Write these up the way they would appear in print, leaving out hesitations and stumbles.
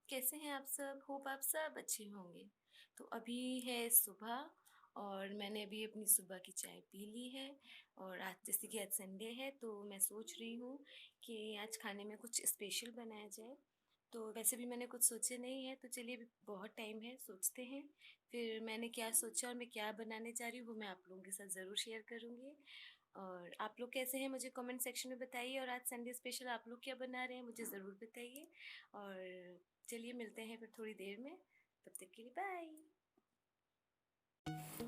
कैसे हैं आप सब? होप आप सब अच्छे होंगे। तो अभी है सुबह और मैंने अभी अपनी सुबह की चाय पी ली है। और आज जैसे कि आज संडे है तो मैं सोच रही हूँ कि आज खाने में कुछ स्पेशल बनाया जाए। तो वैसे भी मैंने कुछ सोचे नहीं है, तो चलिए अभी बहुत टाइम है, सोचते हैं। फिर मैंने क्या सोचा और मैं क्या बनाने जा रही हूँ वो मैं आप लोगों के साथ ज़रूर शेयर करूँगी। और आप लोग कैसे हैं मुझे कमेंट सेक्शन में बताइए, और आज संडे स्पेशल आप लोग क्या बना रहे हैं मुझे ज़रूर बताइए। और चलिए मिलते हैं फिर थोड़ी देर में, तब तक के लिए बाय।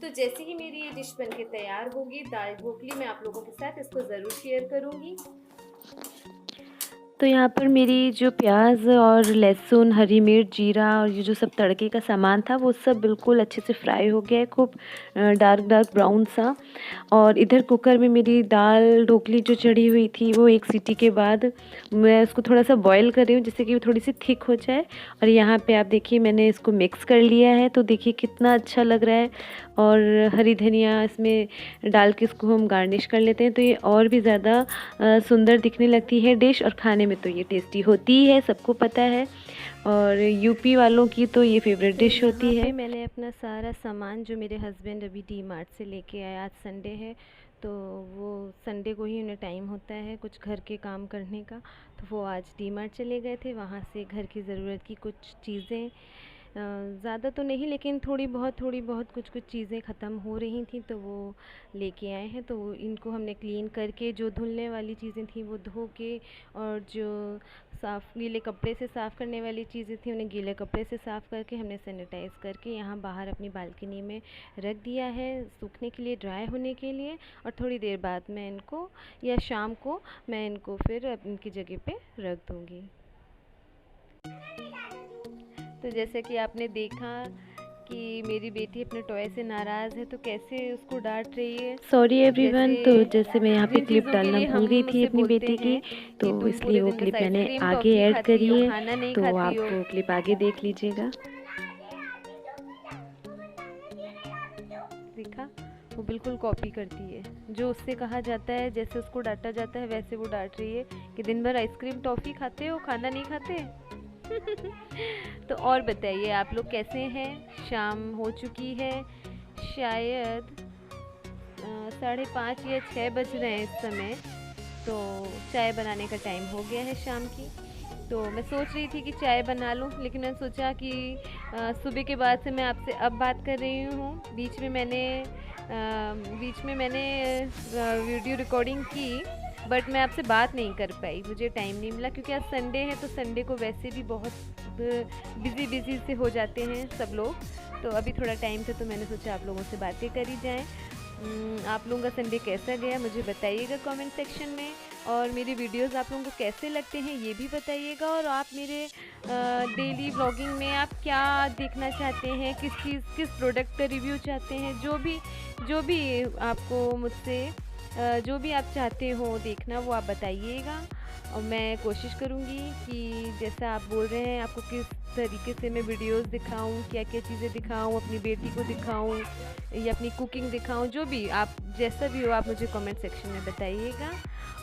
तो जैसे ही मेरी ये डिश बनके तैयार होगी दाल ढोकली, मैं आप लोगों के साथ इसको ज़रूर शेयर करूँगी। तो यहाँ पर मेरी जो प्याज और लहसुन, हरी मिर्च, जीरा और ये जो सब तड़के का सामान था वो सब बिल्कुल अच्छे से फ्राई हो गया है, खूब डार्क डार्क ब्राउन सा। और इधर कुकर में मेरी दाल ढोकली जो चढ़ी हुई थी वो एक सीटी के बाद मैं उसको थोड़ा सा बॉईल कर रही हूँ जिससे कि वो थोड़ी सी थिक हो जाए। और यहाँ पे आप देखिए मैंने इसको मिक्स कर लिया है, तो देखिए कितना अच्छा लग रहा है। और हरी धनिया इसमें डाल के इसको हम गार्निश कर लेते हैं तो ये और भी ज़्यादा सुंदर दिखने लगती है डिश। और खाने में तो ये टेस्टी होती ही है, सबको पता है। और यूपी वालों की तो ये फेवरेट डिश होती है। यहाँ पे मैंने अपना सारा सामान जो मेरे हस्बैंड अभी डी मार्ट से लेके आए, आज संडे है तो वो संडे को ही उन्हें टाइम होता है कुछ घर के काम करने का, तो वो आज डी मार्ट चले गए थे। वहाँ से घर की ज़रूरत की कुछ चीज़ें, ज़्यादा तो नहीं लेकिन थोड़ी बहुत कुछ कुछ चीज़ें ख़त्म हो रही थी तो वो लेके आए हैं। तो इनको हमने क्लीन करके, जो धुलने वाली चीज़ें थी वो धो के, और जो गीले कपड़े से साफ़ करने वाली चीज़ें थी उन्हें गीले कपड़े से साफ़ करके हमने सैनिटाइज़ करके यहाँ बाहर अपनी बालकनी में रख दिया है सूखने के लिए, ड्राई होने के लिए। और थोड़ी देर बाद मैं इनको, या शाम को मैं इनको फिर इनकी जगह पे रख दूँगी। तो जैसे कि आपने देखा कि मेरी बेटी अपने टॉय से नाराज़ है तो कैसे उसको डांट रही है। सॉरी एवरीवन, तो जैसे मैं यहाँ पे क्लिप डालना भूल गई थी अपनी बेटी की, तो इसलिए वो क्लिप मैंने आगे ऐड करी है, तो आप वो क्लिप आगे देख लीजिएगा। देखा, वो बिल्कुल कॉपी करती है, जो उससे कहा जाता है, जैसे उसको डांटा जाता है वैसे वो डांट रही है कि दिन भर आइसक्रीम टॉफ़ी खाते हो, खाना नहीं खाते। तो और बताइए आप लोग कैसे हैं? शाम हो चुकी है, शायद 5:30 या 6 बज रहे हैं इस समय। तो चाय बनाने का टाइम हो गया है शाम की। तो मैं सोच रही थी कि चाय बना लूं, लेकिन मैंने सोचा कि सुबह के बाद से मैं आपसे अब बात कर रही हूँ। बीच में मैंने वीडियो रिकॉर्डिंग की, बट मैं आपसे बात नहीं कर पाई, मुझे टाइम नहीं मिला क्योंकि आज संडे है तो संडे को वैसे भी बहुत बिज़ी से हो जाते हैं सब लोग। तो अभी थोड़ा टाइम था तो मैंने सोचा आप लोगों से बातें करी जाएँ। आप लोगों का संडे कैसा गया मुझे बताइएगा कमेंट सेक्शन में। और मेरे वीडियोस आप लोगों को कैसे लगते हैं ये भी बताइएगा। और आप मेरे डेली व्लॉगिंग में आप क्या देखना चाहते हैं, किस प्रोडक्ट का रिव्यू चाहते हैं, जो भी आपको मुझसे जो भी आप चाहते हो देखना वो आप बताइएगा। और मैं कोशिश करूँगी कि जैसा आप बोल रहे हैं आपको किस तरीके से मैं वीडियोस दिखाऊं, क्या क्या चीज़ें दिखाऊं, अपनी बेटी को दिखाऊं या अपनी कुकिंग दिखाऊं, जो भी आप जैसा भी हो आप मुझे कमेंट सेक्शन में बताइएगा।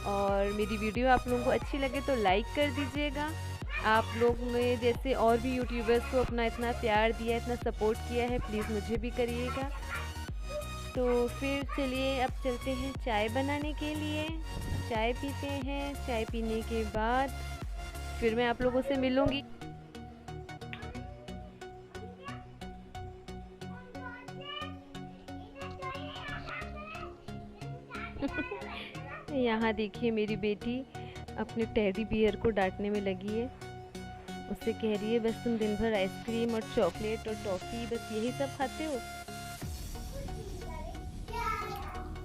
और मेरी वीडियो आप लोगों को अच्छी लगे तो लाइक कर दीजिएगा। आप लोग ने जैसे और भी यूट्यूबर्स को अपना इतना प्यार दिया, इतना सपोर्ट किया है, प्लीज़ मुझे भी करिएगा। तो फिर चलिए अब चलते हैं चाय बनाने के लिए, चाय पीते हैं। चाय पीने के बाद फिर मैं आप लोगों से मिलूँगी। यहाँ देखिए मेरी बेटी अपने टेडी बियर को डांटने में लगी है। उससे कह रही है बस तुम दिन भर आइसक्रीम और चॉकलेट और टॉफ़ी बस यही सब खाते हो।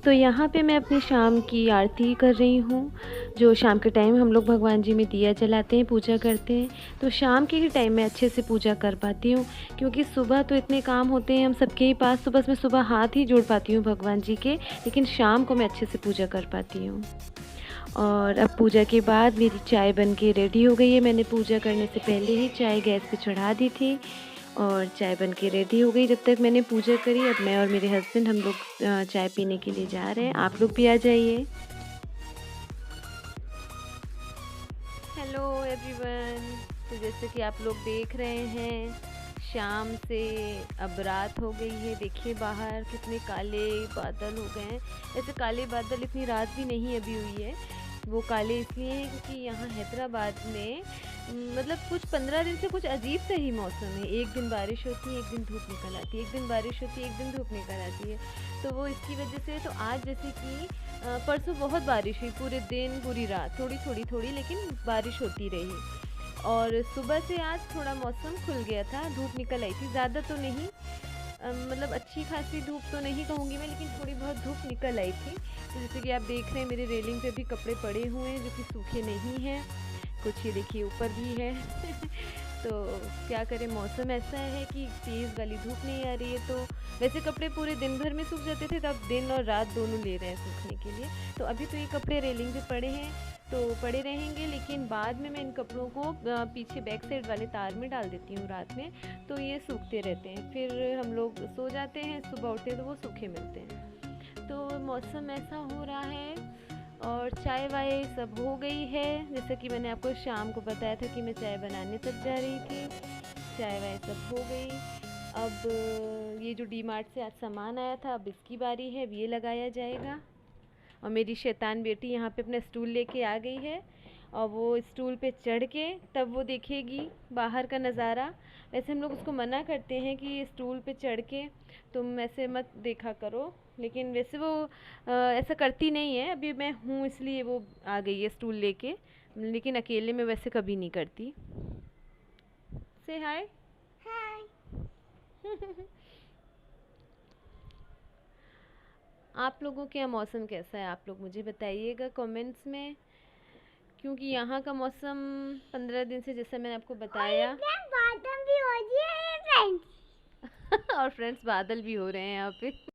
तो यहाँ पे मैं अपनी शाम की आरती कर रही हूँ। जो शाम के टाइम हम लोग भगवान जी में दिया जलाते हैं, पूजा करते हैं, तो शाम के ही टाइम में अच्छे से पूजा कर पाती हूँ। क्योंकि सुबह तो इतने काम होते हैं हम सबके ही पास, तो बस मैं सुबह हाथ ही जोड़ पाती हूँ भगवान जी के, लेकिन शाम को मैं अच्छे से पूजा कर पाती हूँ। और अब पूजा के बाद मेरी चाय बन के रेडी हो गई है। मैंने पूजा करने से पहले ही चाय गैस पे चढ़ा दी थी और चाय बन के रेडी हो गई। जब तक मैंने पूजा करी, अब मैं और मेरे हस्बैंड हम लोग चाय पीने के लिए जा रहे हैं। आप लोग भी आ जाइए। Hello everyone. तो जैसे कि आप लोग देख रहे हैं, शाम से अब रात हो गई है। देखिए बाहर कितने काले बादल हो गए हैं। ऐसे काले बादल इतनी रात भी नहीं अभी हुई है। वो काले इसलिए हैं क्योंकि यहाँ हैदराबाद में मतलब कुछ 15 दिन से कुछ अजीब सा ही मौसम है। एक दिन बारिश होती है, एक दिन धूप निकल आती है, एक दिन बारिश होती है, एक दिन धूप निकल आती है। तो वो इसकी वजह से तो आज जैसे कि परसों बहुत बारिश हुई, पूरे दिन पूरी रात, थोड़ी लेकिन बारिश होती रही। और सुबह से आज थोड़ा मौसम खुल गया था, धूप निकल आई थी, ज़्यादा तो नहीं, मतलब अच्छी खासी धूप तो नहीं कहूँगी मैं, लेकिन थोड़ी बहुत धूप निकल आई थी। तो जैसे कि आप देख रहे हैं मेरे रेलिंग पे भी कपड़े पड़े हुए हैं जो कि सूखे नहीं हैं, कुछ ये देखिए ऊपर भी है। तो क्या करें, मौसम ऐसा है कि तेज़ वाली धूप नहीं आ रही है। तो वैसे कपड़े पूरे दिन भर में सूख जाते थे, तब दिन और रात दोनों ले रहे हैं सूखने के लिए। तो अभी तो ये कपड़े रेलिंग पे पड़े हैं तो पड़े रहेंगे, लेकिन बाद में मैं इन कपड़ों को पीछे बैक साइड वाले तार में डाल देती हूँ रात में, तो ये सूखते रहते हैं। फिर हम लोग सो जाते हैं, सुबह उठते हैं तो वो सूखे मिलते हैं। तो मौसम ऐसा हो रहा है। और चाय वाय सब हो गई है, जैसा कि मैंने आपको शाम को बताया था कि मैं चाय बनाने तक जा रही थी। चाय वाय सब हो गई। अब ये जो डी मार्ट से आज सामान आया था, अब इसकी बारी है, अब ये लगाया जाएगा। और मेरी शैतान बेटी यहाँ पे अपना स्टूल लेके आ गई है और वो स्टूल पे चढ़ के तब वो देखेगी बाहर का नज़ारा। वैसे हम लोग उसको मना करते हैं कि स्टूल पे चढ़ के तुम ऐसे मत देखा करो, लेकिन वैसे वो ऐसा करती नहीं है। अभी मैं हूँ इसलिए वो आ गई है स्टूल लेके, लेकिन अकेले में वैसे कभी नहीं करती। से हाय। हाय। आप लोगों के यहाँ मौसम कैसा है, आप लोग मुझे बताइएगा कमेंट्स में, क्योंकि यहाँ का मौसम 15 दिन से, जैसा मैंने आपको बताया, बादल भी हो रही है फ्रेंड्स। और फ्रेंड्स बादल भी हो रहे हैं यहाँ पे।